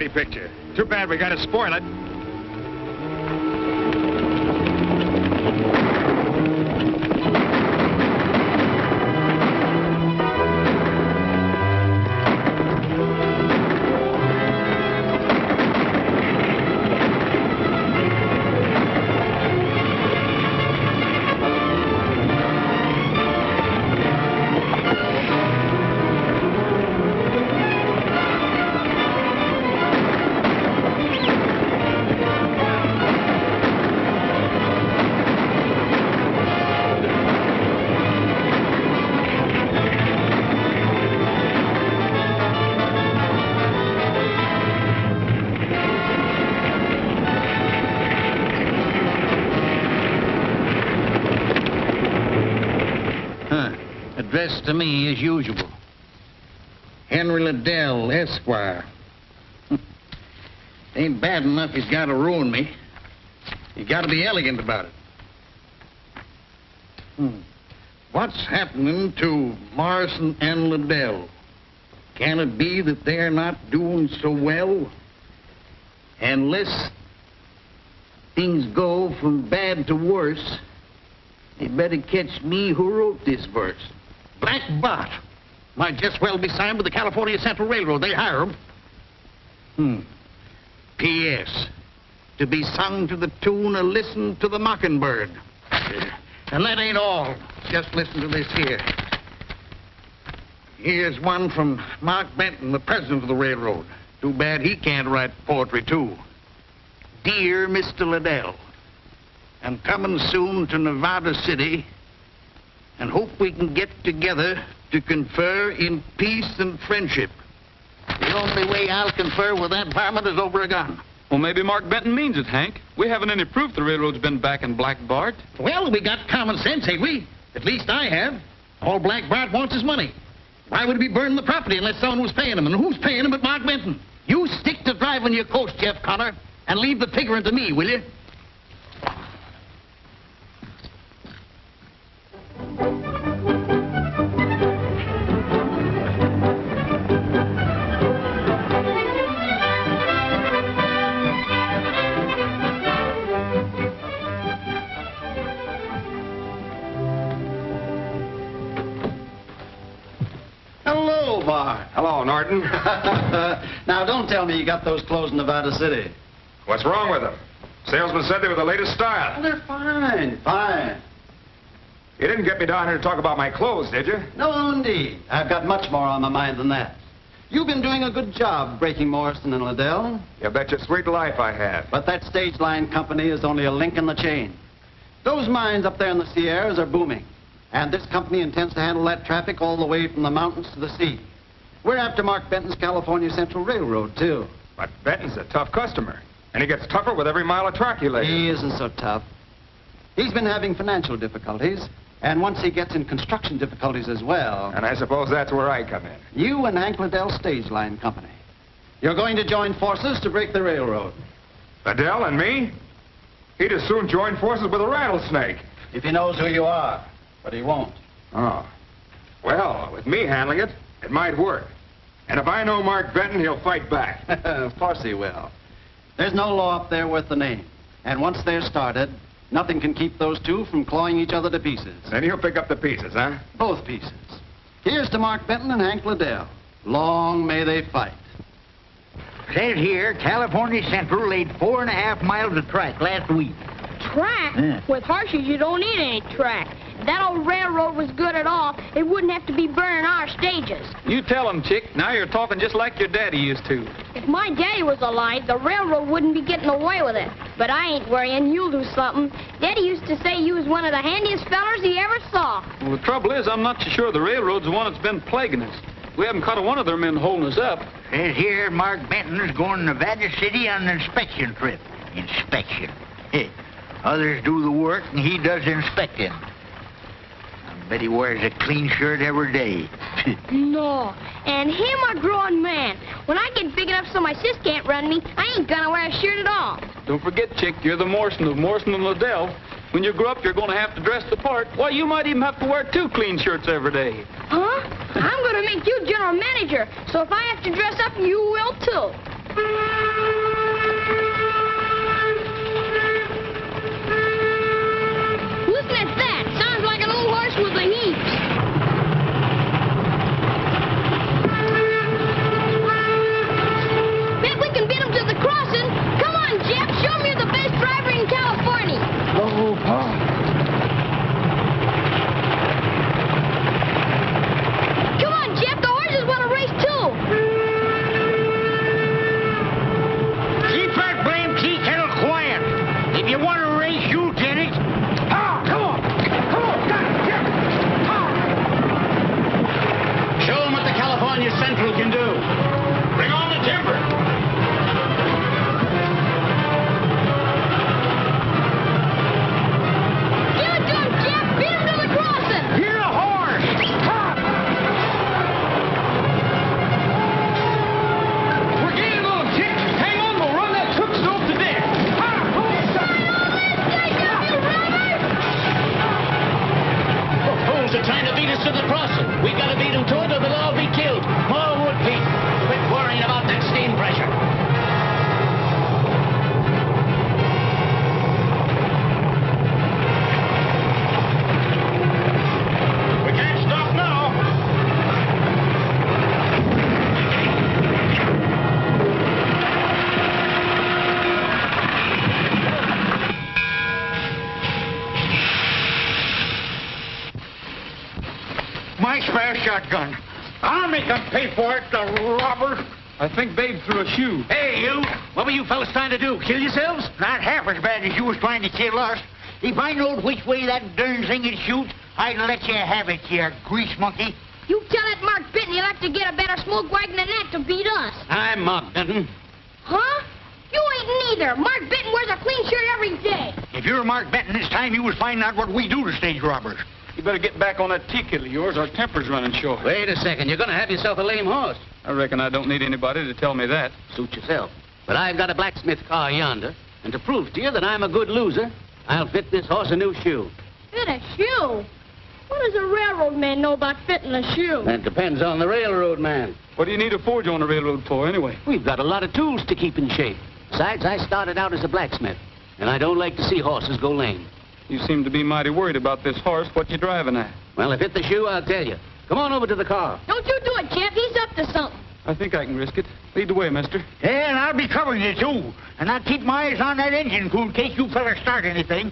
pretty picture. Too bad we gotta spoil it. To me as usual. Henry Liddell, Esquire. Ain't bad enough he's got to ruin me. You got to be elegant about it. What's happening to Morrison and Liddell? Can it be that they're not doing so well? Unless things go from bad to worse, they better catch me who wrote this verse. Black Bart might just well be signed with the California Central Railroad. They hire him. P.S. To be sung to the tune of Listen to the Mockingbird. And that ain't all. Just listen to this here. Here's one from Mark Benton, the president of the railroad. Too bad he can't write poetry, too. Dear Mr. Liddell, I'm coming soon to Nevada City and hope we can get together to confer in peace and friendship. The only way I'll confer with that varmint is over a gun. Well, maybe Mark Benton means it, Hank. We haven't any proof the railroad's been backing Black Bart. Well, we got common sense, ain't we? At least I have. All Black Bart wants is money. Why would he be burning the property unless someone was paying him? And who's paying him but Mark Benton? You stick to driving your coach, Jeff Connors, and leave the figuring to me, will you? Hello, Norton. Now, don't tell me you got those clothes in Nevada City. What's wrong with them? Salesman said they were the latest style. Well, they're fine, fine. You didn't get me down here to talk about my clothes, did you? No, indeed. I've got much more on my mind than that. You've been doing a good job breaking Morrison and Liddell. You bet your sweet life I have. But that stage line company is only a link in the chain. Those mines up there in the Sierras are booming. And this company intends to handle that traffic all the way from the mountains to the sea. We're after Mark Benton's California Central Railroad, too. But Benton's a tough customer. And he gets tougher with every mile of track he lays. He isn't so tough. He's been having financial difficulties. And once he gets in construction difficulties as well... And I suppose that's where I come in. You and Hank Liddell Stage Line Company. You're going to join forces to break the railroad. Liddell and me? He'd as soon join forces with a rattlesnake. If he knows who you are. But he won't. Oh. Well, with me handling it, it might work. And if I know Mark Benton, he'll fight back. Of course he will. There's no law up there worth the name. And once they're started, nothing can keep those two from clawing each other to pieces. Then he'll pick up the pieces, huh? Both pieces. Here's to Mark Benton and Hank Liddell. Long may they fight. Says here, California Central laid 4.5 miles of track last week. Track? Yeah. With horses, you don't need any track. If that old railroad was good at all, it wouldn't have to be burning our stages. You tell him, chick. Now you're talking just like your daddy used to. If my daddy was alive, the railroad wouldn't be getting away with it. But I ain't worrying. You'll do something. Daddy used to say you was one of the handiest fellers he ever saw. Well, the trouble is, I'm not so sure the railroad's the one that's been plaguing us. We haven't caught one of their men holding us up. Says here, Mark Benton's going to Nevada City on an inspection trip. Inspection. Others do the work, and he does the inspecting. I bet he wears a clean shirt every day. No. And him a grown man. When I get big enough so my sis can't run me, I ain't gonna wear a shirt at all. Don't forget, chick, you're the Morrison of Morrison and Liddell. When you grow up, you're going to have to dress the part. Why, you might even have to wear 2 clean shirts every day. Huh? I'm gonna make you general manager, so if I have to dress up, you will too. Listen at that. Sounds like an old horse with the heaps. Bet we can beat him to the crossing. Come on, Jeff. Show me you're the best driver in California. Oh, Pa. Come on, Jeff. The horses want to race, too. Keep that blame tea kettle quiet. If you want to race, you get it. Ah, come on. Come on, got it, Jeff. Ah. Show them what the California Central can do. Bring on the timber. Give it to him, Jeff. Beat him to the crossing. You're a horse. Ah. We're getting a little tick. Hang on, we'll run that cook stove to death. Ah, come on, son. Fools are trying to beat us to the crossing. We've got to beat them to it or they'll all be killed. More wood, Pete. Quit worrying about that steam pressure. We can't stop now. My spare shotgun. I'll make them pay for it, the robber. I think Babe threw a shoe. Hey, you. What were you fellas trying to do? Kill yourselves? Not half as bad as you was trying to kill us. If I knowed which way that darn thing would shoot, I'd let you have it, you grease monkey. You tell that Mark Benton he'll have to get a better smoke wagon than that to beat us. I'm Mark Benton. Huh? You ain't neither. Mark Benton wears a clean shirt every day. If you're Mark Benton, it's time you was finding out what we do to stage robbers. You better get back on that tea kettle of yours. Our temper's running short. Wait a second. You're going to have yourself a lame horse. I reckon I don't need anybody to tell me that. Suit yourself. But I've got a blacksmith car yonder, and to prove to you that I'm a good loser, I'll fit this horse a new shoe. Fit a shoe? What does a railroad man know about fitting a shoe? That depends on the railroad man. What do you need a forge on the railroad for, anyway? We've got a lot of tools to keep in shape. Besides, I started out as a blacksmith, and I don't like to see horses go lame. You seem to be mighty worried about this horse. What you driving at? Well, if it's the shoe, I'll tell you. Come on over to the car. Don't you do it, Jeff. He's up to something. I think I can risk it. Lead the way, mister. Yeah, and I'll be covering you, too. And I'll keep my eyes on that engine in case you fellas start anything.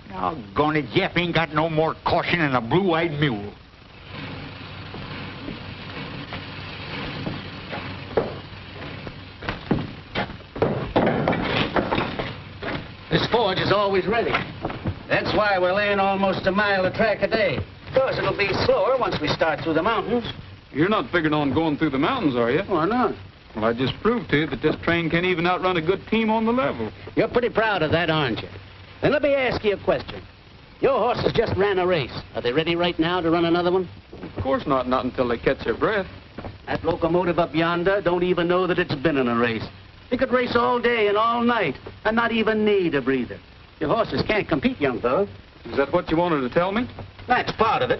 Doggone it, Jeff ain't got no more caution than a blue-eyed mule. This forge is always ready. That's why we're laying almost a mile of track a day. Of course, it'll be slower once we start through the mountains. You're not figuring on going through the mountains, are you? Why not? Well, I just proved to you that this train can't even outrun a good team on the level. You're pretty proud of that, aren't you? Then let me ask you a question. Your horses just ran a race. Are they ready right now to run another one? Of course not until they catch their breath. That locomotive up yonder don't even know that it's been in a race. It could race all day and all night and not even need a breather. Your horses can't compete, young fellow. Is that what you wanted to tell me? That's part of it.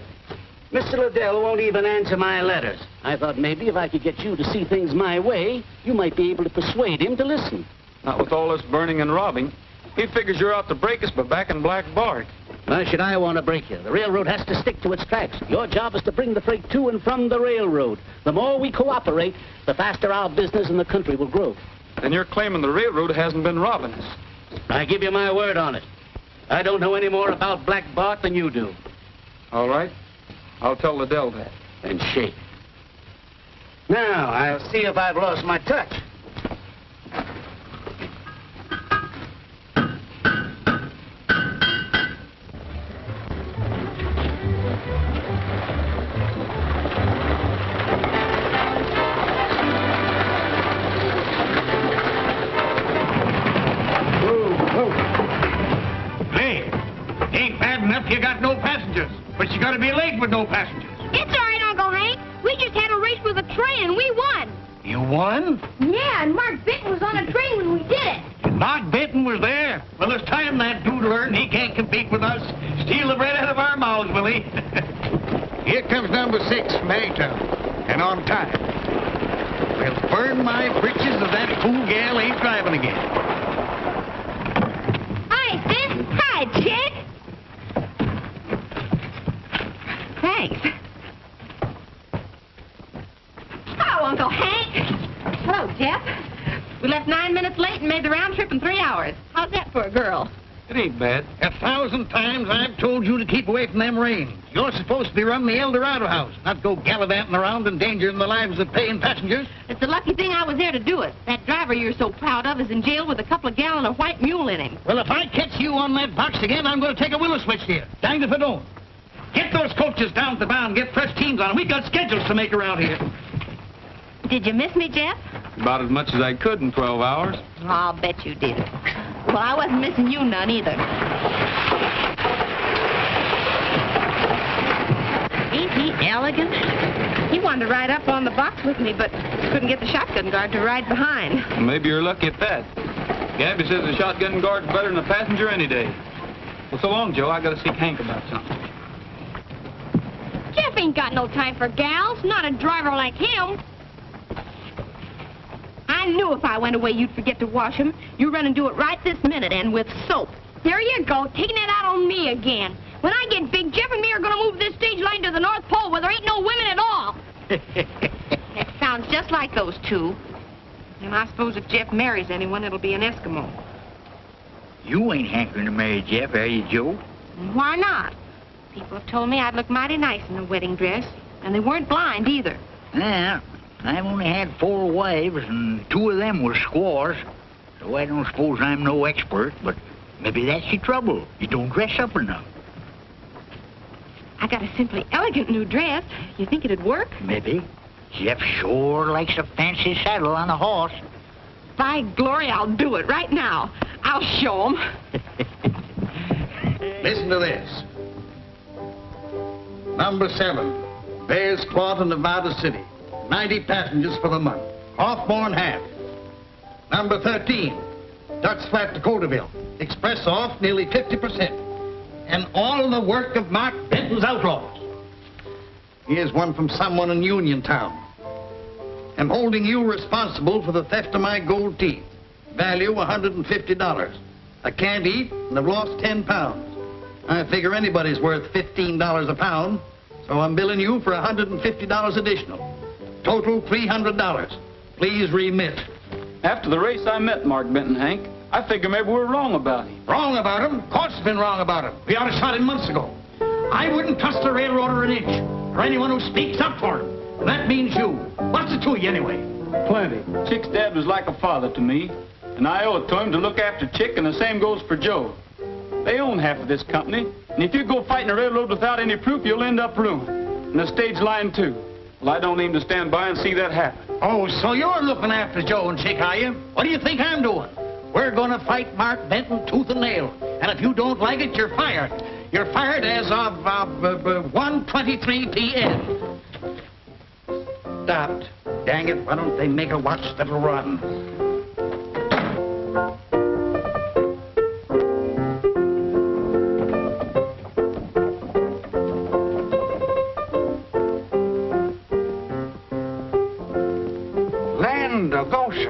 Mr. Liddell won't even answer my letters. I thought maybe if I could get you to see things my way, you might be able to persuade him to listen. Not with all this burning and robbing. He figures you're out to break us by backing Black Bart. Why should I want to break you? The railroad has to stick to its tracks. Your job is to bring the freight to and from the railroad. The more we cooperate, the faster our business in the country will grow. Then you're claiming the railroad hasn't been robbing us. I give you my word on it. I don't know any more about Black Bart than you do. All right. I'll tell Liddell that. And shake. Now, I'll see if I've lost my touch. You got no passengers, but you got to be late with no passengers. It's all right, Uncle Hank. We just had a race with a train, and we won. You won? Yeah, and Mark Benton was on a train when we did it. And Mark Benton was there? Well, it's time that dude learned he can't compete with us. Steal the bread out of our mouths, will he? Here comes number 6 from Hangtown, and on time. Well, burn my britches if that fool gal ain't driving again. Hi, sis. Hi, chick. Thanks. Hello, Uncle Hank. Hello, Jeff. We left 9 minutes late and made the round trip in 3 hours. How's that for a girl? It ain't bad. 1,000 times I've told you to keep away from them reins. You're supposed to be running the El Dorado house, not go gallivanting around endangering the lives of paying passengers. It's a lucky thing I was there to do it. That driver you're so proud of is in jail with a couple of gallon of white mule in him. Well, if I catch you on that box again, I'm going to take a willow switch here. Danged if I don't. Get those coaches down to the bound and get fresh teams on them. We've got schedules to make around here. Did you miss me, Jeff? About as much as I could in 12 hours. I'll bet you did. Well, I wasn't missing you none either. Ain't he elegant? He wanted to ride up on the box with me, but couldn't get the shotgun guard to ride behind. Well, maybe you're lucky at that. Gabby says the shotgun guard's better than a passenger any day. Well, so long, Joe. I got to see Hank about something. Jeff ain't got no time for gals, not a driver like him. I knew if I went away you'd forget to wash him. You run and do it right this minute, and with soap. There you go, taking it out on me again. When I get big, Jeff and me are going to move this stage line to the North Pole where there ain't no women at all. It sounds just like those two. And I suppose if Jeff marries anyone, it'll be an Eskimo. You ain't hankering to marry Jeff, are you, Joe? Why not? People have told me I'd look mighty nice in a wedding dress. And they weren't blind, either. Yeah, I've only had 4 wives, and 2 of them were squaws. So I don't suppose I'm no expert, but maybe that's your trouble. You don't dress up enough. I got a simply elegant new dress. You think it'd work? Maybe. Jeff sure likes a fancy saddle on a horse. By glory, I'll do it right now. I'll show 'em. Listen to this. Number 7, Bears Claw to Nevada City. 90 passengers for the month. Off-born half. Number 13, Dutch Flat to Coulterville. Express off nearly 50%. And all the work of Mark Benton's outlaws. Here's one from someone in Uniontown. I'm holding you responsible for the theft of my gold teeth. Value $150. I can't eat and I've lost 10 pounds. I figure anybody's worth $15 a pound, so I'm billing you for $150 additional. Total $300. Please remit. After the race, I met Mark Benton, Hank. I figure maybe we're wrong about him. Wrong about him? Of course it's been wrong about him. We ought to shot him months ago. I wouldn't trust the railroader an inch, or anyone who speaks up for him. And that means you. What's it to you anyway? Plenty. Chick's dad was like a father to me, and I owe it to him to look after Chick, and the same goes for Joe. They own half of this company, and if you go fighting a railroad without any proof, you'll end up ruined. And the stage line, too. Well, I don't aim to stand by and see that happen. Oh, so you're looking after Joe and Chick, are you? What do you think I'm doing? We're going to fight Mark Benton tooth and nail. And if you don't like it, you're fired. You're fired as of 1:23 p.m. Stopped. Dang it, why don't they make a watch that'll run?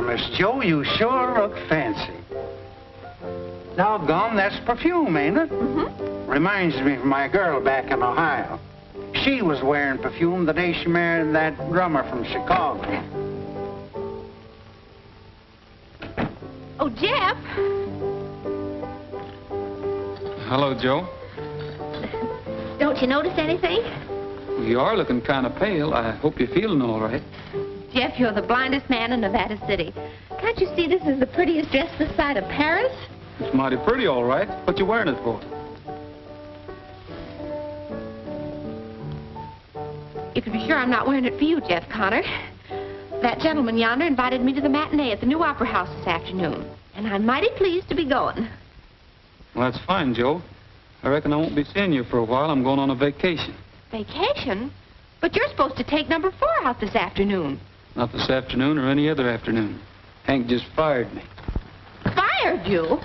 Miss Joe, you sure look fancy. Doggone, that's perfume, ain't it? Mm-hmm. Reminds me of my girl back in Ohio. She was wearing perfume the day she married that drummer from Chicago. Oh, Jeff. Hello, Joe. Don't you notice anything? You are looking kind of pale. I hope you're feeling all right. Jeff, you're the blindest man in Nevada City. Can't you see this is the prettiest dress this side of Paris? It's mighty pretty, all right. What you wearing it for? You can be sure I'm not wearing it for you, Jeff Connor. That gentleman yonder invited me to the matinee at the new opera house this afternoon, and I'm mighty pleased to be going. Well, that's fine, Joe. I reckon I won't be seeing you for a while. I'm going on a vacation. Vacation? But you're supposed to take number 4 out this afternoon. Not this afternoon or any other afternoon. Hank just fired me. Fired you?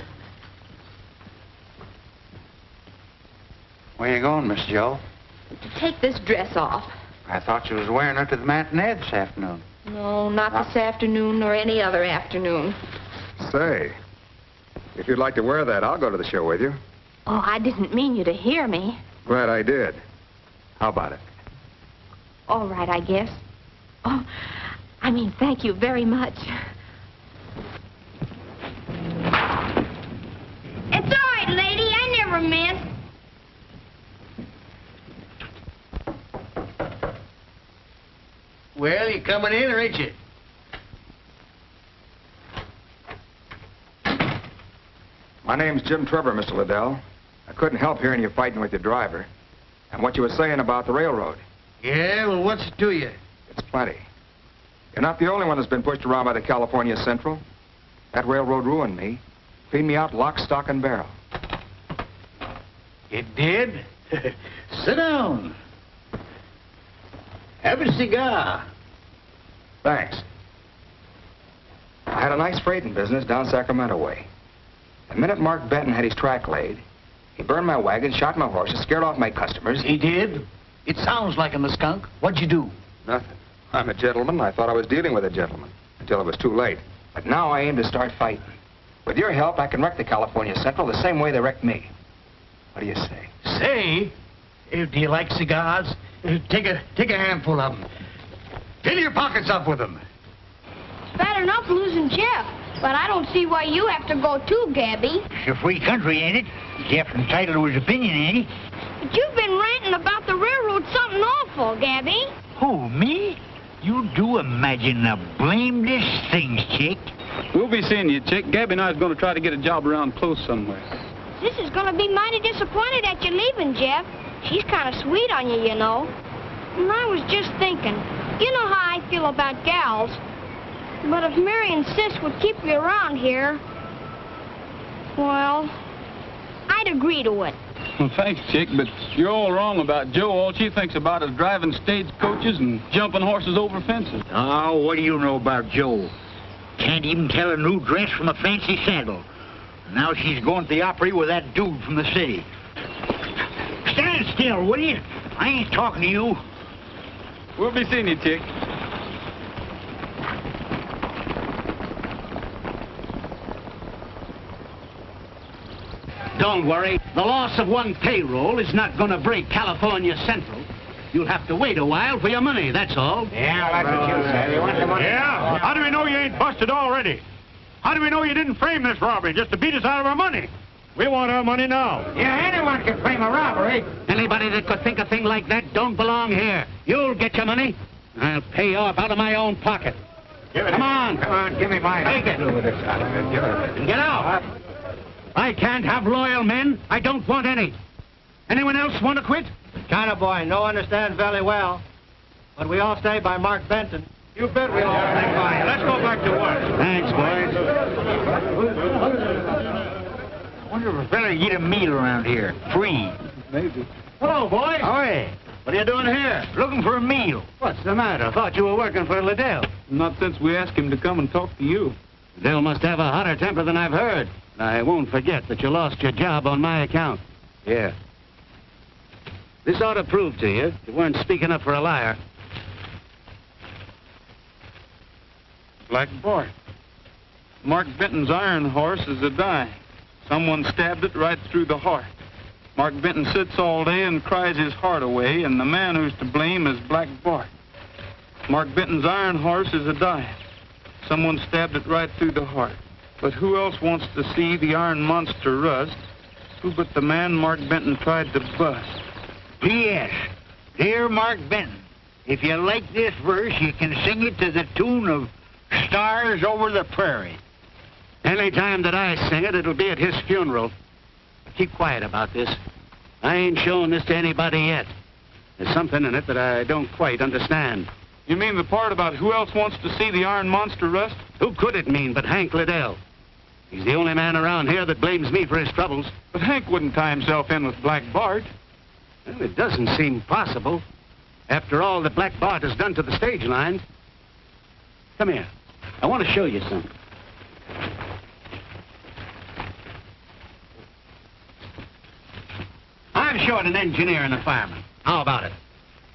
Where you going, Miss Joe? To take this dress off. I thought you was wearing her to the matinee this afternoon. No, not this afternoon nor any other afternoon. Say, if you'd like to wear that, I'll go to the show with you. Oh, I didn't mean you to hear me. Glad I did. How about it? All right, I guess. Oh, I mean, thank you very much. It's all right, lady. I never meant. Well, you coming in, or ain't you? My name's Jim Trevor, Mr. Liddell. I couldn't help hearing you fighting with your driver. And what you were saying about the railroad. Yeah, well, what's it to you? It's plenty. You're not the only one that's been pushed around by the California Central. That railroad ruined me. Cleaned me out lock, stock, and barrel. It did? Sit down. Have a cigar. Thanks. I had a nice freighting business down Sacramento way. The minute Mark Benton had his track laid, he burned my wagon, shot my horses, scared off my customers. He did? It sounds like him, the skunk. What'd you do? Nothing. I'm a gentleman. I thought I was dealing with a gentleman until it was too late. But now I aim to start fighting. With your help, I can wreck the California Central the same way they wrecked me. What do you say? Say? Do you like cigars? Take a handful of them. Fill your pockets up with them. It's bad enough losing Jeff, but I don't see why you have to go too, Gabby. It's a free country, ain't it? Jeff's entitled to his opinion, ain't he? But you've been ranting about the railroad something awful, Gabby. Who, me? You do imagine the blamedest things, Chick. We'll be seeing you, Chick. Gabby and I is going to try to get a job around close somewhere. Sis is going to be mighty disappointed at you leaving, Jeff. She's kind of sweet on you, you know. And I was just thinking, you know how I feel about gals. But if Mary and Sis would keep you around here, well, I'd agree to it. Well, thanks, Chick, but you're all wrong about Jo. All she thinks about is driving stagecoaches and jumping horses over fences. Oh, what do you know about Jo? Can't even tell a new dress from a fancy sandal. Now she's going to the Opry with that dude from the city. Stand still, will you? I ain't talking to you. We'll be seeing you, Chick. Don't worry. The loss of one payroll is not going to break California Central. You'll have to wait a while for your money, that's all. Yeah, that's what you said. You want the money? Yeah? How do we know you ain't busted already? How do we know you didn't frame this robbery just to beat us out of our money? We want our money now. Yeah, anyone can frame a robbery. Anybody that could think a thing like that don't belong here. You'll get your money. I'll pay you off out of my own pocket. Come on. Come on, give me mine. Take it. Get out. I can't have loyal men. I don't want any. Anyone else want to quit? China boy, no understand very well. But we all stay by Mark Benton. You bet we all stay by you. Let's go back to work. Thanks, boys. I wonder if a fella get a meal around here. Free. Maybe. Hello, boys. Howdy. What are you doing here? Looking for a meal. What's the matter? Thought you were working for Liddell. Not since we asked him to come and talk to you. Liddell must have a hotter temper than I've heard. I won't forget that you lost your job on my account. Yeah. This ought to prove to you you weren't speaking up for a liar. Black Bart. Mark Benton's iron horse is a die. Someone stabbed it right through the heart. Mark Benton sits all day and cries his heart away, and the man who's to blame is Black Bart. Mark Benton's iron horse is a die. Someone stabbed it right through the heart. But who else wants to see the iron monster rust? Who but the man Mark Benton tried to bust? P.S. Dear Mark Benton, if you like this verse, you can sing it to the tune of Stars Over the Prairie. Any time that I sing it, it'll be at his funeral. Keep quiet about this. I ain't shown this to anybody yet. There's something in it that I don't quite understand. You mean the part about who else wants to see the iron monster rust? Who could it mean but Hank Liddell? He's the only man around here that blames me for his troubles. But Hank wouldn't tie himself in with Black Bart. Well, it doesn't seem possible. After all that Black Bart has done to the stage line. Come here. I want to show you something. I'm short an engineer and a fireman. How about it?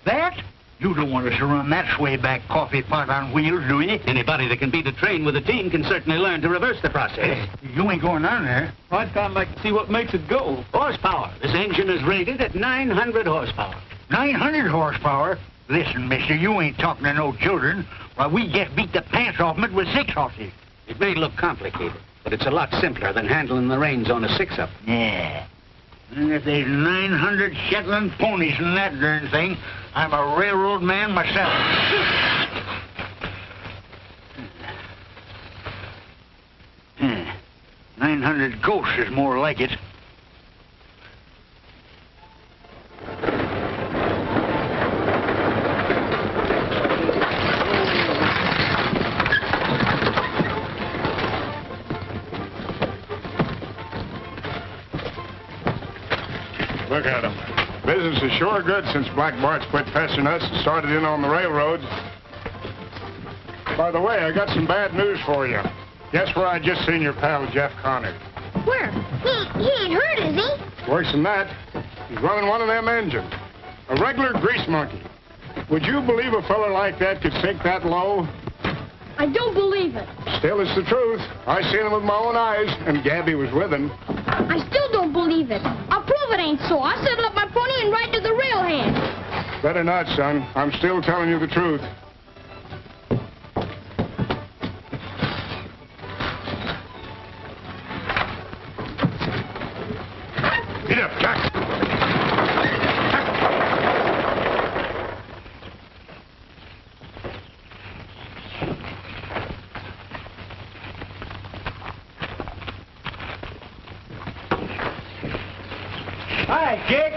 That You don't want us to run that sway-back coffee pot on wheels, do you? Anybody that can beat a train with a team can certainly learn to reverse the process. You ain't going down there. I'd kind of like to see what makes it go. Horsepower. This engine is rated at 900 horsepower. 900 horsepower? Listen, mister, you ain't talking to no children. Why, we just beat the pants off 'em it with 6 horses. It may look complicated, but it's a lot simpler than handling the reins on a 6-up. Yeah. And if there's 900 Shetland ponies in that darn thing, I'm a railroad man myself. 900 ghosts is more like it. Look at them. Business is sure good since Black Bart's quit pestering us and started in on the railroads. By the way, I got some bad news for you. Guess where I just seen your pal, Jeff Connors? Where? He ain't hurt, is he? Worse than that, he's running one of them engines. A regular grease monkey. Would you believe a fella like that could sink that low? I don't believe it. Still, it's the truth. I seen him with my own eyes, and Gabby was with him. I still don't believe it. I'll prove it ain't so. I'll saddle up my pony and ride to the rail hand. Better not, son. I'm still telling you the truth. Get up, Jack. Hi, Chick.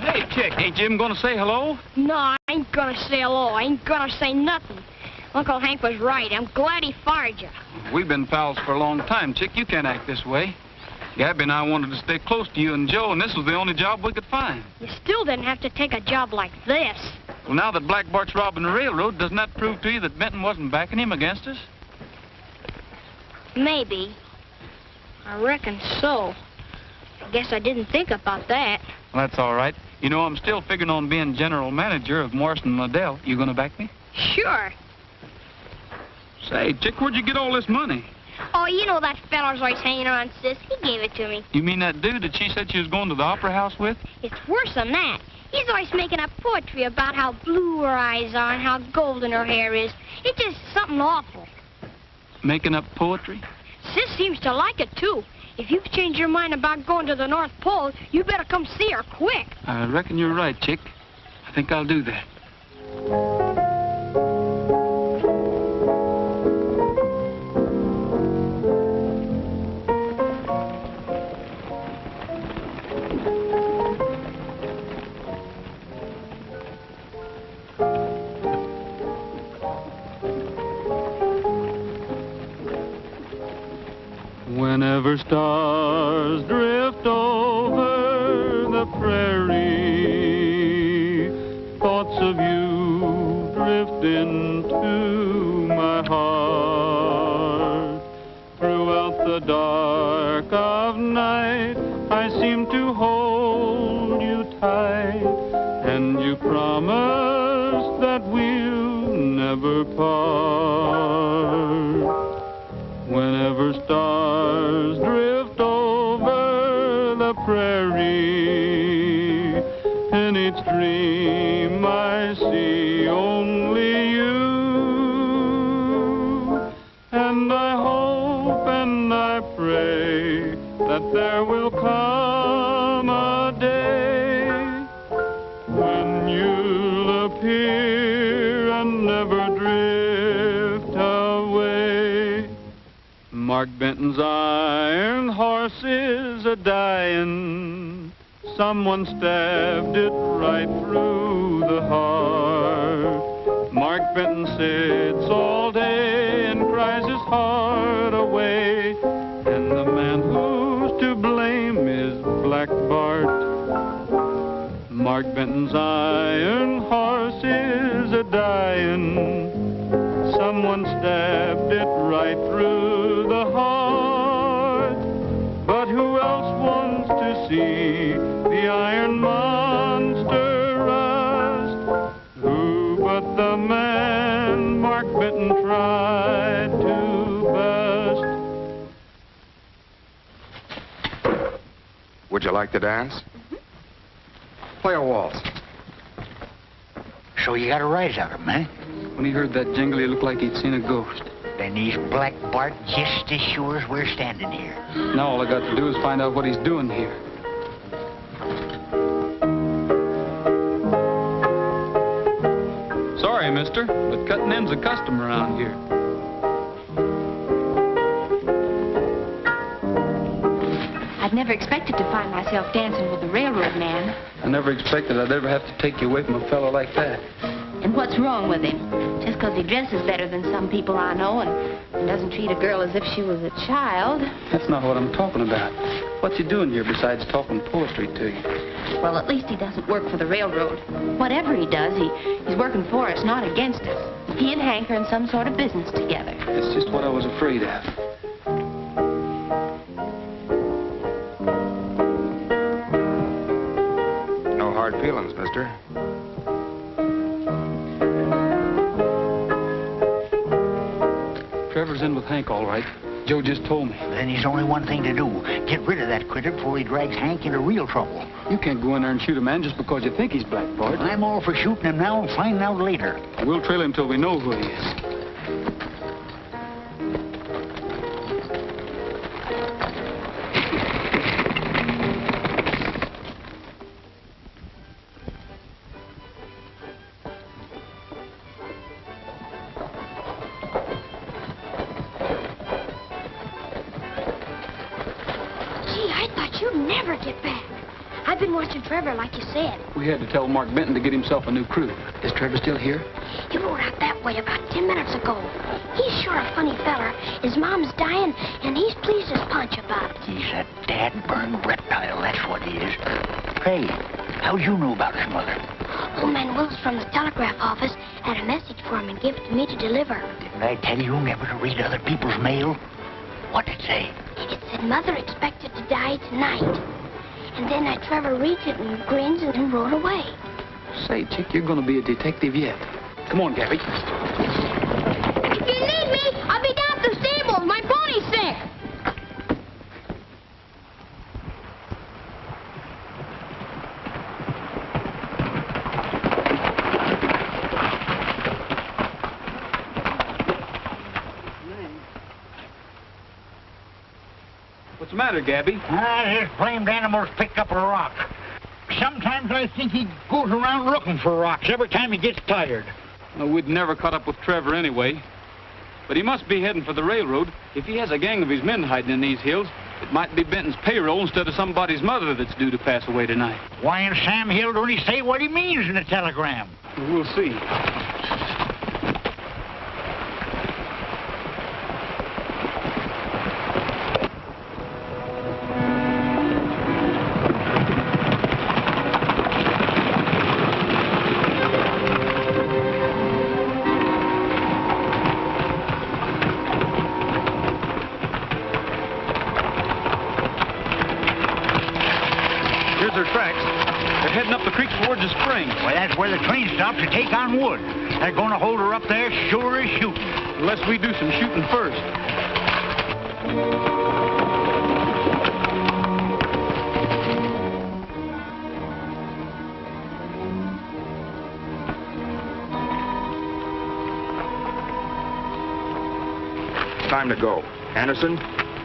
Hey, Chick, ain't Jim gonna say hello? No, I ain't gonna say hello. I ain't gonna say nothing. Uncle Hank was right. I'm glad he fired you. We've been pals for a long time, Chick. You can't act this way. Gabby and I wanted to stay close to you and Joe, and this was the only job we could find. You still didn't have to take a job like this. Well, now that Black Bart's robbing the railroad, doesn't that prove to you that Benton wasn't backing him against us? Maybe. I reckon so. I guess I didn't think about that. Well, that's all right. You know, I'm still figuring on being general manager of Morrison and Liddell. You gonna back me? Sure. Say, Chick, where'd you get all this money? Oh, you know that feller's always hanging around, sis. He gave it to me. You mean that dude that she said she was going to the opera house with? It's worse than that. He's always making up poetry about how blue her eyes are and how golden her hair is. It's just something awful. Making up poetry? Sis seems to like it, too. If you've changed your mind about going to the North Pole, you better come see her quick. I reckon you're right, Chick. I think I'll do that. Whenever stars drift over the prairie, thoughts of you drift into my heart. Throughout the dark of night, I seem to hold you tight, and you promise that we'll never part. Whenever stars drift over the prairie, in each dream I see only you. And I hope and I pray that there will come a day when you'll appear and never drift away. Mark Benton's iron horse is a-dying. Someone stabbed it right through the heart. Mark Benton sits all day and cries his heart away. And the man who's to blame is Black Bart. Mark Benton's iron horse is a-dying. Someone stabbed it right through the heart. But who else wants to see the iron monster Would you like to dance? Play a waltz. So you got a rise out of him, eh? When he heard that jingle, he looked like he'd seen a ghost. Then he's Black Bart just as sure as we're standing here. Now all I got to do is find out what he's doing here. Sorry, mister, but cutting in's a custom around here. I'd never expected to find myself dancing with a railroad man. I never expected I'd ever have to take you away from a fellow like that. And what's wrong with him? Just because he dresses better than some people I know and doesn't treat a girl as if she was a child. That's not what I'm talking about. What's he doing here besides talking poetry to you? Well, at least he doesn't work for the railroad. Whatever he does, he's working for us, not against us. He and Hank are in some sort of business together. That's just what I was afraid of. No hard feelings, mister. Trevor's in with Hank, all right. Joe just told me. Then there's only one thing to do. Get rid of that critter before he drags Hank into real trouble. You can't go in there and shoot a man just because you think he's Black Bart. I'm all for shooting him now and finding out later. We'll trail him till we know who he is. Trevor, like you said. We had to tell Mark Benton to get himself a new crew. Is Trevor still here? He rode out that way about 10 minutes ago. He's sure a funny feller. His mom's dying, and he's pleased as punch about it. He's a dad-burned reptile, that's what he is. Hey, how'd you know about his mother? Old man Willis from the telegraph office had a message for him and gave it to me to deliver. Didn't I tell you never to read other people's mail? What'd it say? It said Mother expected to die tonight. And then Trevor reads it and grins and rode away. Say, Chick, you're going to be a detective yet. Come on, Gabby. If you need me, I'll be down at the stables. My pony's sick. What's the matter, Gabby? This blamed animal's picked up a rock. Sometimes I think he goes around looking for rocks every time he gets tired. Well, we'd never caught up with Trevor anyway. But he must be heading for the railroad. If he has a gang of his men hiding in these hills, it might be Benton's payroll instead of somebody's mother that's due to pass away tonight. Why in Sam Hill don't he say what he means in the telegram? We'll see. Well, that's where the train stops to take on wood. They're going to hold her up there sure as shooting. Unless we do some shooting first. It's time to go. Anderson,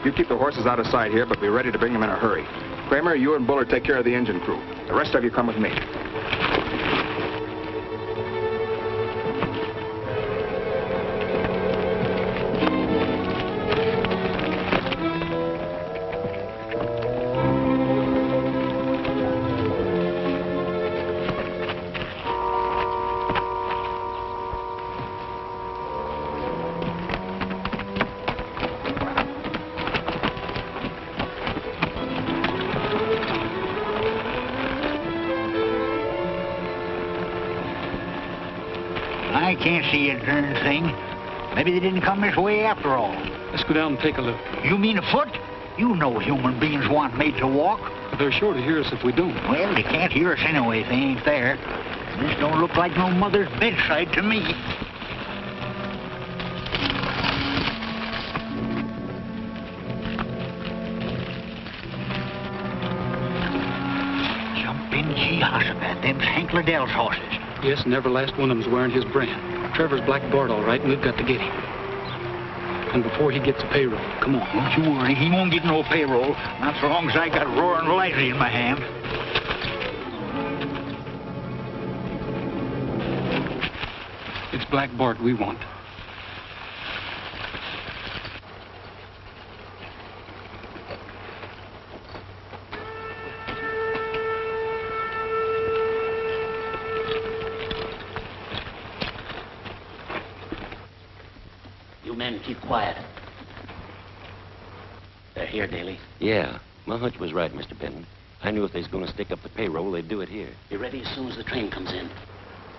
you keep the horses out of sight here, but be ready to bring them in a hurry. Kramer, you and Buller take care of the engine crew. The rest of you come with me. I can't see a darn thing. Maybe they didn't come this way after all. Let's go down and take a look. You mean afoot? You know human beings weren't made to walk. They're sure to hear us if we don't. Well, they can't hear us anyway if they ain't there. This don't look like no mother's bedside to me. gossip at them's Hank Liddell's horses. Yes, and every last one of them's wearing his brand. Trevor's Black Bart, all right, and we've got to get him. And before he gets a payroll, come on. Don't you worry, he won't get no payroll, not so long as I got roaring Lizy in my hand. It's Black Bart we want. You men keep quiet. They're here, Daley. Yeah, my hunch was right, Mr. Benton. I knew if they was going to stick up the payroll, they'd do it here. Be ready as soon as the train comes in.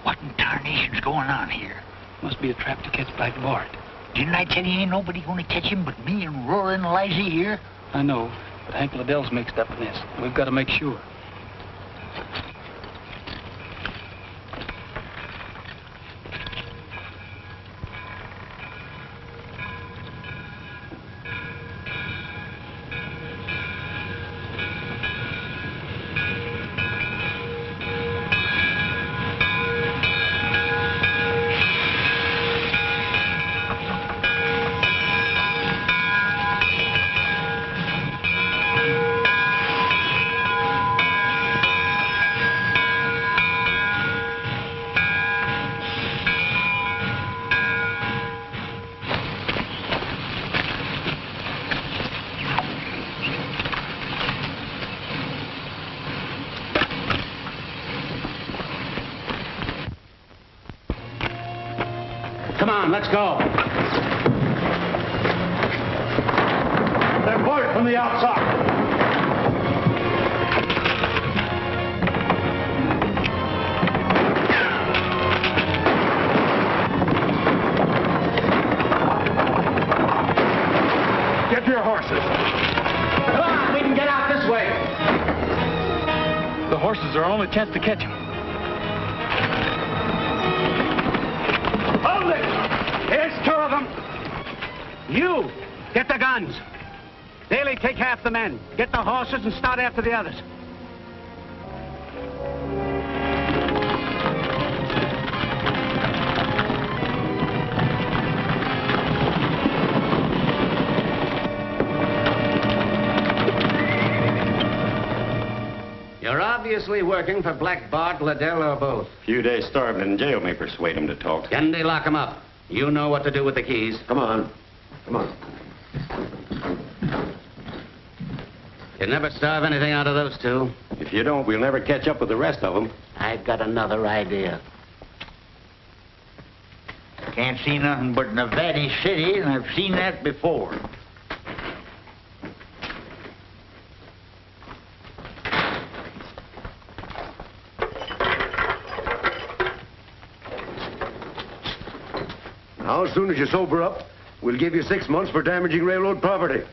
What in tarnation's going on here? Must be a trap to catch Black Bart. Didn't I tell you ain't nobody going to catch him but me and roaring Lizy here? I know, but Hank Liddell's mixed up in this. We've got to make sure. Come on, let's go. They're boarded from the outside. Get your horses. Come on, we can get out this way. The horses are our only chance to catch him. Hold it! Here's two of them. You, get the guns. Daley, take half the men. Get the horses and start after the others. You're obviously working for Black Bart, Liddell, or both. Few days starving in jail may persuade him to talk. Kennedy, lock him up. You know what to do with the keys. Come on. Come on. You never starve anything out of those two. If you don't, we'll never catch up with the rest of them. I've got another idea. Can't see nothing but Nevada City, and I've seen that before. Now, as soon as you sober up, we'll give you 6 months for damaging railroad property.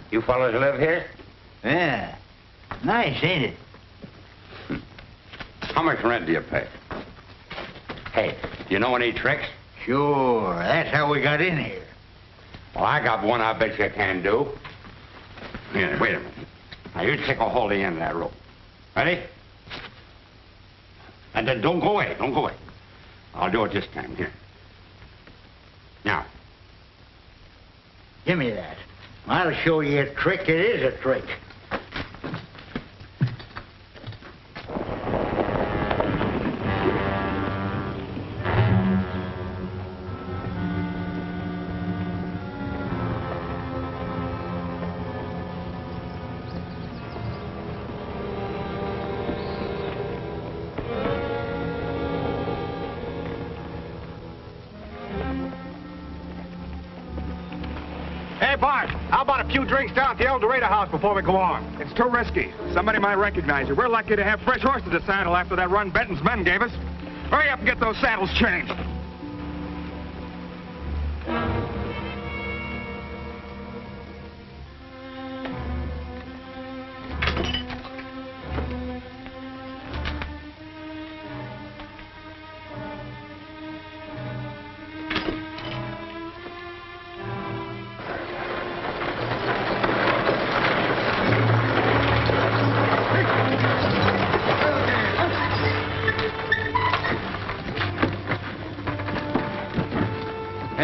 You fellas live here? Yeah. Nice, ain't it? How much rent do you pay? Hey, do you know any tricks? Sure. That's how we got in here. Well, I got one I bet you can do. Here, wait a minute. Now, you take a hold of the end of that rope. Ready? And then don't go away. Don't go away. I'll do it this time. Here. Now. Give me that. I'll show you a trick. It is a trick. Hey, Bart, how about a few drinks down at the El Dorado house before we go on? It's too risky. Somebody might recognize you. We're lucky to have fresh horses to saddle after that run Benton's men gave us. Hurry up and get those saddles changed.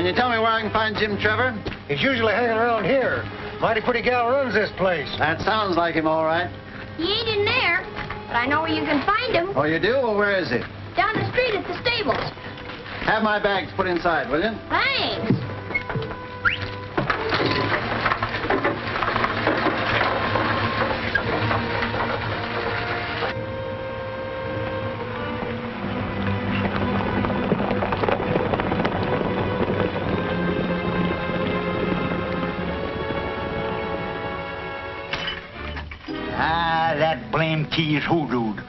Can you tell me where I can find Jim Trevor? He's usually hanging around here. Mighty pretty gal runs this place. That sounds like him, all right. He ain't in there, but I know where you can find him. Oh, you do? Well, where is he? Down the street at the stables. Have my bags put inside, will you? Thanks. That blame key is hoodooed.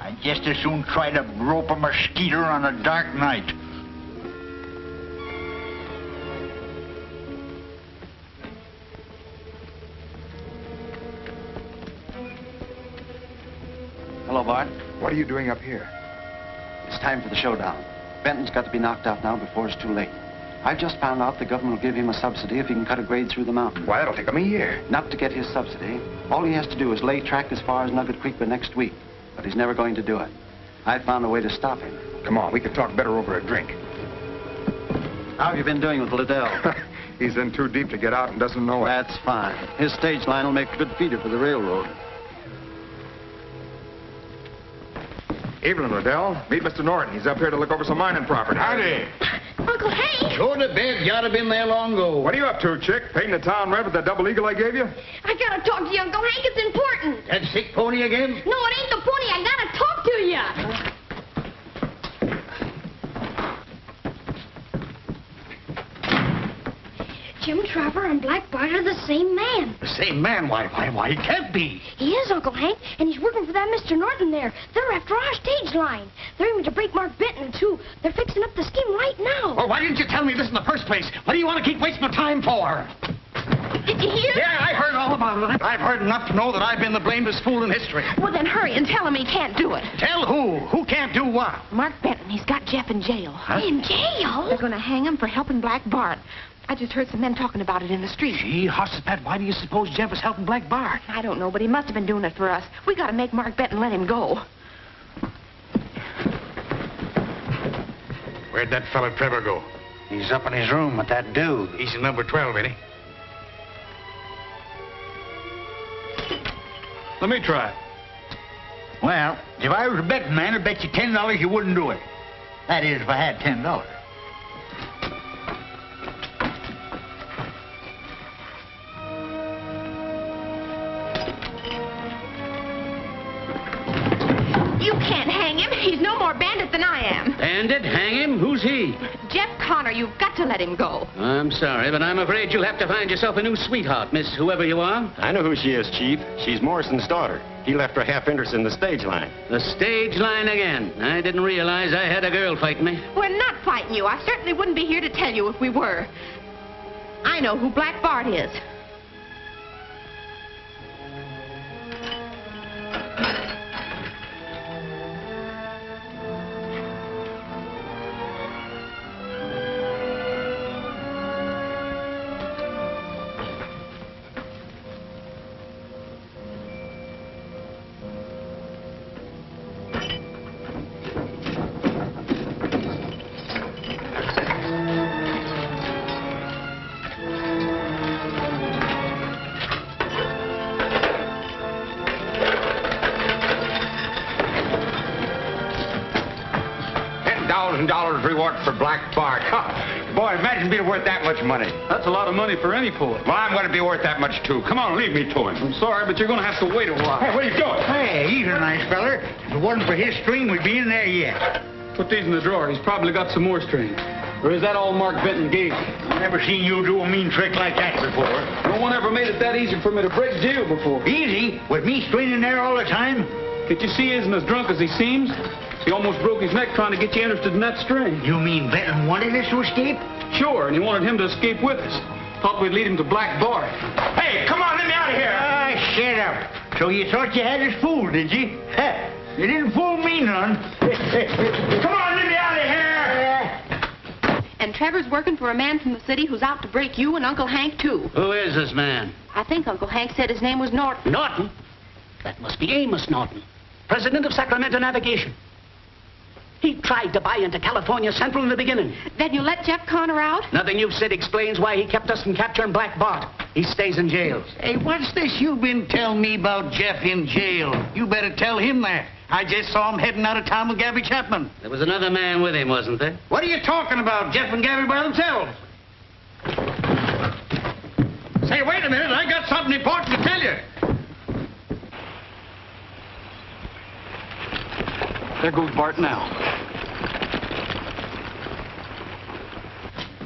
I'd just as soon try to rope a mosquito on a dark night. Hello, Bart. What are you doing up here? It's time for the showdown. Benton's got to be knocked out now before it's too late. I've just found out the government will give him a subsidy if he can cut a grade through the mountain. Why, that'll take him a year. Not to get his subsidy. All he has to do is lay track as far as Nugget Creek by next week. But he's never going to do it. I found a way to stop him. Come on, we can talk better over a drink. How have you been doing with Liddell? He's in too deep to get out and doesn't know it. That's fine. His stage line will make a good feeder for the railroad. Evening, Liddell. Meet Mr. Norton. He's up here to look over some mining property. Howdy. Uncle Hank! Go to bed. You ought to been there long ago. What are you up to, chick? Painting the town red with that double eagle I gave you? I gotta talk to you, Uncle Hank. It's important. That sick pony again? No, it ain't the pony. I gotta talk to you. Jim Trevor and Black Bart are the same man. The same man? Why, he can't be. He is, Uncle Hank, and he's working for that Mr. Norton there. They're after our stage line. They're aiming to break Mark Benton, too. They're fixing up the scheme right now. Well, why didn't you tell me this in the first place? What do you want to keep wasting my time for? Did you hear? Yeah, I heard all about it. I've heard enough to know that I've been the blamedest fool in history. Well, then hurry and tell him he can't do it. Tell who? Who can't do what? Mark Benton, he's got Jeff in jail. Huh? In jail? They're going to hang him for helping Black Bart. I just heard some men talking about it in the street. Gee, Hossipet, why do you suppose Jeff is helping Black Bart? I don't know, but he must have been doing it for us. We got to make Mark Benton let him go. Where'd that fella Trevor go? He's up in his room with that dude. He's in number 12, ain't he? Let me try it. Well, if I was a betting man, I'd bet you $10 you wouldn't do it. That is, if I had $10. You can't hang him. He's no more bandit than I am. Bandit? Hang him? Who's he? Jeff Connor, you've got to let him go. I'm sorry, but I'm afraid you'll have to find yourself a new sweetheart, Miss whoever you are. I know who she is, Chief. She's Morrison's daughter. He left her half interest in the stage line. The stage line again. I didn't realize I had a girl fighting me. We're not fighting you. I certainly wouldn't be here to tell you if we were. I know who Black Bart is. $10,000 reward for Black Bart. Boy, imagine being worth that much money. That's a lot of money for any poet. Well, I'm going to be worth that much, too. Come on, leave me to him. I'm sorry, but you're going to have to wait a while. Hey, what are you doing? Hey, he's a nice feller. If it wasn't for his string, we'd be in there yet. Put these in the drawer. He's probably got some more string. Or is that all Mark Benton gave you? I've never seen you do a mean trick like that before. No one ever made it that easy for me to break jail before. Easy? With me straining there all the time? Can't you see he isn't as drunk as he seems? He almost broke his neck trying to get you interested in that string. You mean Benton wanted us to escape? Sure, and he wanted him to escape with us. Thought we'd lead him to Black Bart. Hey, come on, let me out of here. Ah, shut up. So you thought you had us fooled, did you? You didn't fool me none. Come on, let me out of here. And Trevor's working for a man from the city who's out to break you and Uncle Hank, too. Who is this man? I think Uncle Hank said his name was Norton. Norton? That must be Amos Norton, president of Sacramento Navigation. He tried to buy into California Central in the beginning. Then you let Jeff Connor out? Nothing you've said explains why he kept us from capturing Black Bart. He stays in jail. Hey, what's this you've been telling me about Jeff in jail? You better tell him that. I just saw him heading out of town with Gabby Chapman. There was another man with him, wasn't there? What are you talking about? Jeff and Gabby by themselves. Say, wait a minute. I got something important to tell you. There goes Bart now.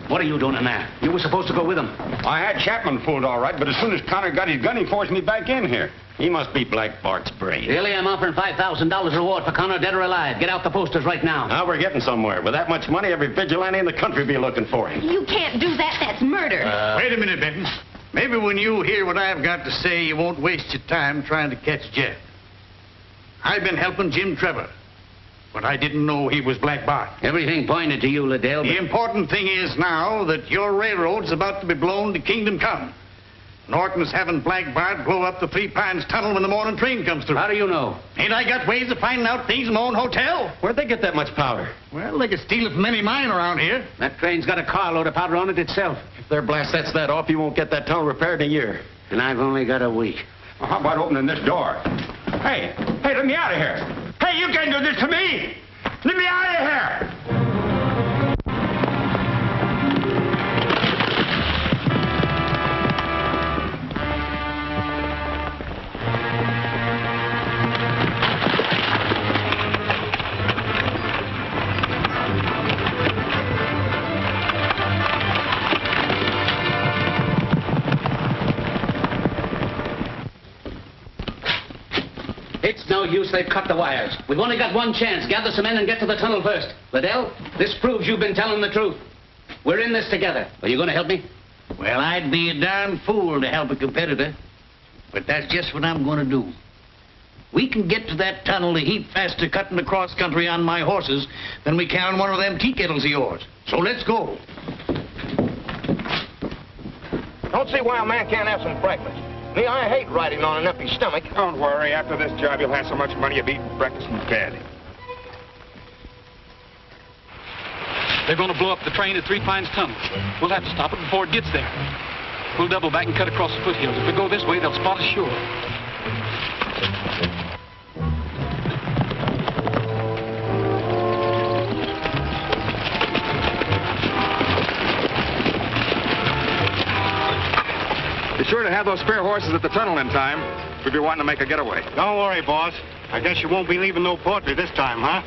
What are you doing in there? You were supposed to go with him. I had Chapman fooled all right, but as soon as Connor got his gun, he forced me back in here. He must be Black Bart's brain. Really, I'm offering $5,000 reward for Connor, dead or alive. Get out the posters right now. Now we're getting somewhere. With that much money, every vigilante in the country will be looking for him. You can't do that. That's murder. Wait a minute, Benton. Maybe when you hear what I've got to say, you won't waste your time trying to catch Jeff. I've been helping Jim Trevor, but I didn't know he was Black Bart. Everything pointed to you, Liddell. The important thing is now that your railroad's about to be blown to kingdom come. Norton's having Black Bart blow up the Three Pines Tunnel when the morning train comes through. How do you know? Ain't I got ways of finding out things in my own hotel? Where'd they get that much powder? Well, they could steal it from any mine around here. That train's got a carload of powder on it itself. If their blast sets that off, you won't get that tunnel repaired in a year. And I've only got a week. Well, how about opening this door? Hey, let me out of here. Hey, you can't do this to me. Let me out of here. It's no use, they've cut the wires. We've only got one chance. Gather some men and get to the tunnel first. Liddell, this proves you've been telling the truth. We're in this together. Are you going to help me? Well, I'd be a darn fool to help a competitor. But that's just what I'm going to do. We can get to that tunnel a heap faster cutting across country on my horses than we can on one of them tea kettles of yours. So let's go. Don't see why a man can't have some breakfast. Me, I hate riding on an empty stomach. Don't worry. After this job, you'll have so much money you'll be eating breakfast in bed. They're going to blow up the train at Three Pines Tunnel. We'll have to stop it before it gets there. We'll double back and cut across the foothills. If we go this way, they'll spot us sure. Be sure to have those spare horses at the tunnel in time. We'll be wanting to make a getaway. Don't worry, boss. I guess you won't be leaving no poetry this time, huh?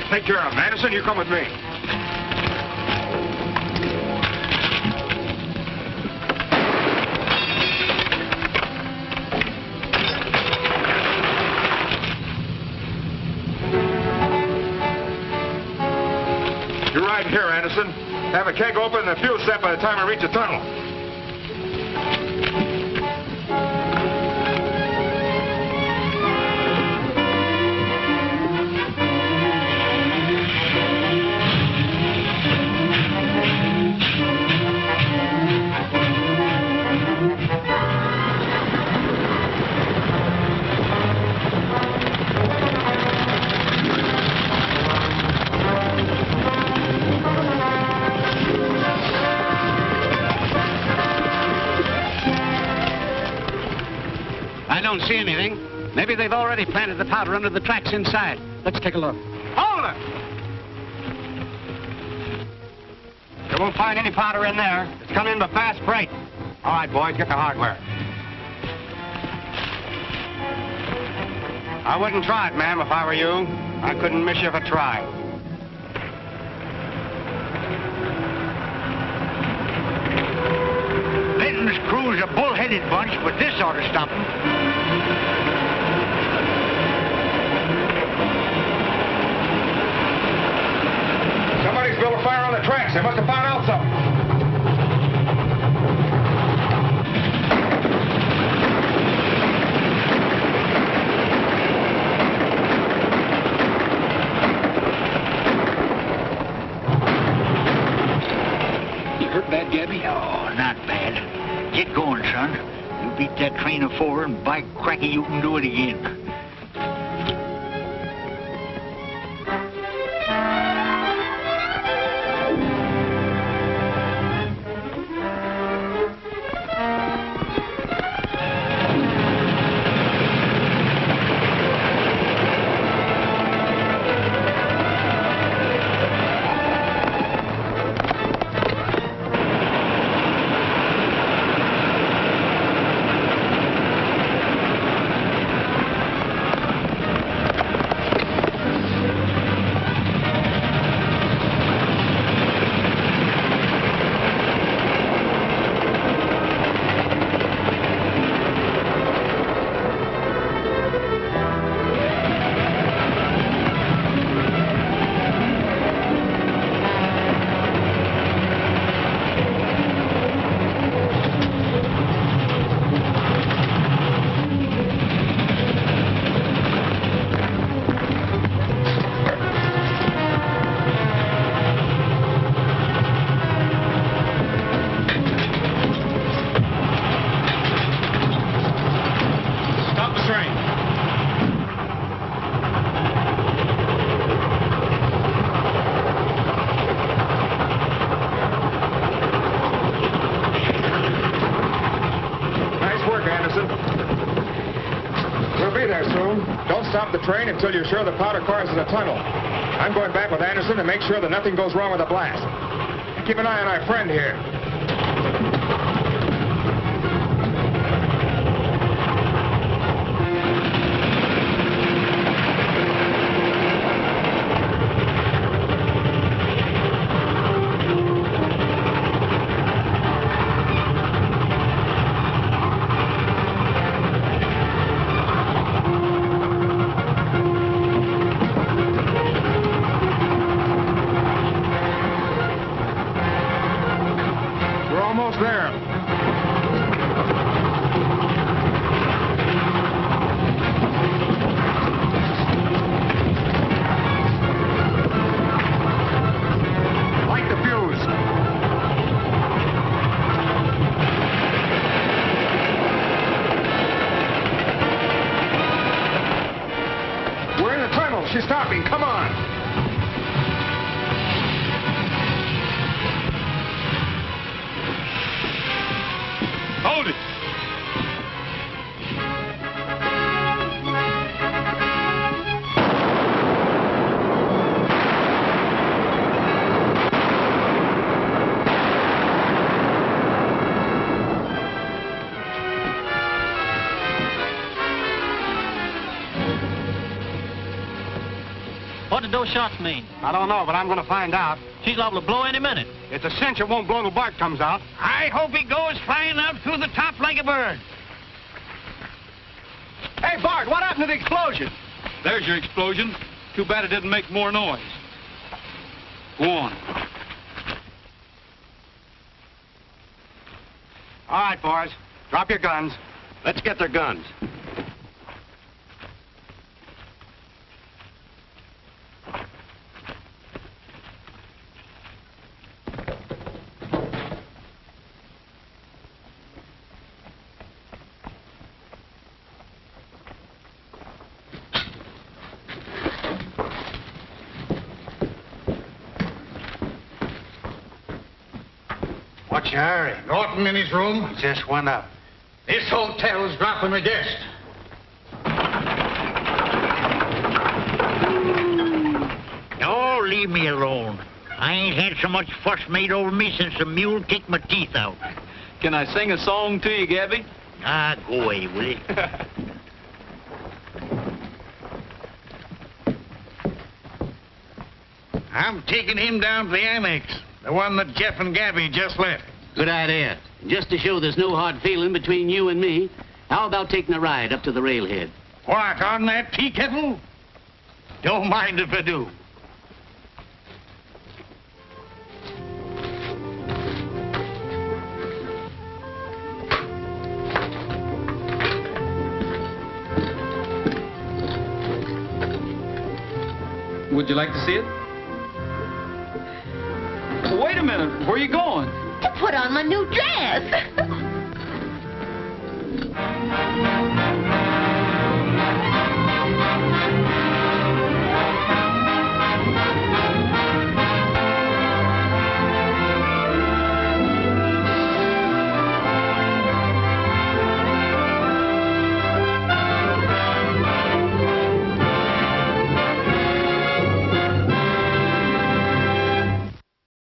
Take care of him. Anderson, you come with me. You're right here, Anderson. Have a keg open and the fuel set by the time we reach the tunnel. I don't see anything. Maybe they've already planted the powder under the tracks inside. Let's take a look. Hold it! You won't find any powder in there. It's come in by fast freight. All right, boys, get the hardware. I wouldn't try it, ma'am, if I were you. I couldn't miss you if I tried. Benton's crew's a bull-headed bunch, but this ought to stop them. on the tracks. They must have found out something. Bad, Gabby? Oh, not bad. Get going, son. You beat that train of 4, and by cracky, you can do it again. Train until you're sure the powder car is in the tunnel. I'm going back with Anderson to make sure that nothing goes wrong with the blast. Keep an eye on our friend here. She's stopping. Come on. Hold it. What did those shots mean? I don't know, but I'm going to find out. She's liable to blow any minute. It's a cinch it won't blow till Bart comes out. I hope he goes flying out through the top like a bird. Hey, Bart, what happened to the explosion? There's your explosion. Too bad it didn't make more noise. Go on. All right, boys. Drop your guns. Let's get their guns. What's your hurry? Norton in his room? Just went up. This hotel's dropping a guest. Oh, leave me alone. I ain't had so much fuss made over me since the mule kicked my teeth out. Can I sing a song to you, Gabby? Ah, go away, will you? I'm taking him down to the annex, the one that Jeff and Gabby just left. Good idea. Just to show there's no hard feeling between you and me, how about taking a ride up to the railhead? What, on that tea kettle? Don't mind if I do. Would you like to see it? Wait a minute. Where are you going? To put on my new dress.